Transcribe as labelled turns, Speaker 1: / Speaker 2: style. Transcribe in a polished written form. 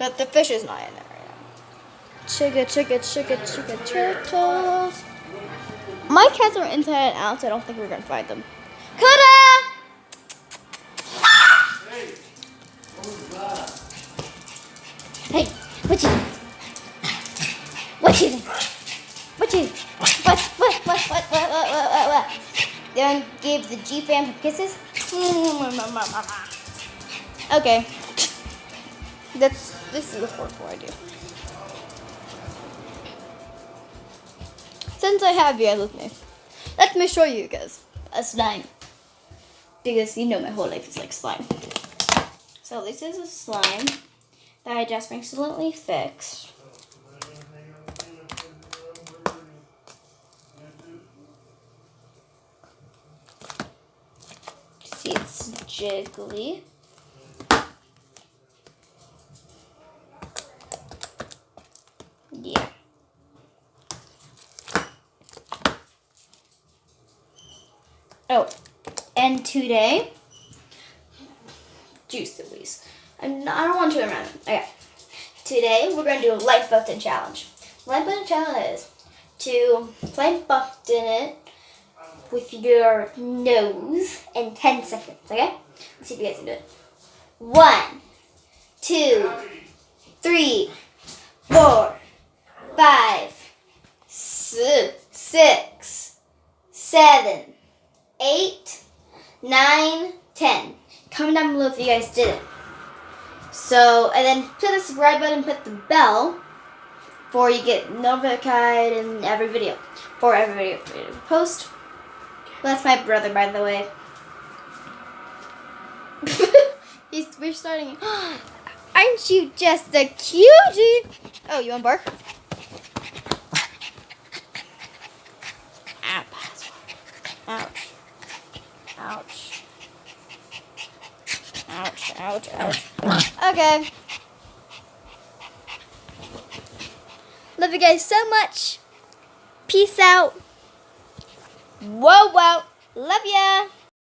Speaker 1: But the fish is not in there right now. Chugga, turtles. My cats are inside and out, so I don't think we're gonna find them. Coulda! Hey, what you doing? What you doing? What you? What? Then give the G fam some kisses. Okay. This is a horrible idea. Since I have you guys with me, let me show you guys a slime. Because you know my whole life is like slime. So this is a slime that I just recently fixed. See, it's jiggly. Yeah. Oh, and today, juice at least. I don't want to remember. Okay. Today we're gonna do a light button challenge. Light button challenge is to light button it with your nose in 10 seconds. Okay? Let's see if you guys can do it. 1, 2, 3, 4, 5, 6, 7, 8, 9, 10. Comment down below if you guys did it. So, and then click the subscribe button, click the bell for you get notified in every video. For every video we post. That's my brother, by the way. We're starting. Aren't you just a cutie? Oh, you want to bark? Ouch. Ouch. Ouch. Ouch. Ouch. Okay. Love you guys so much. Peace out. Whoa. Love ya.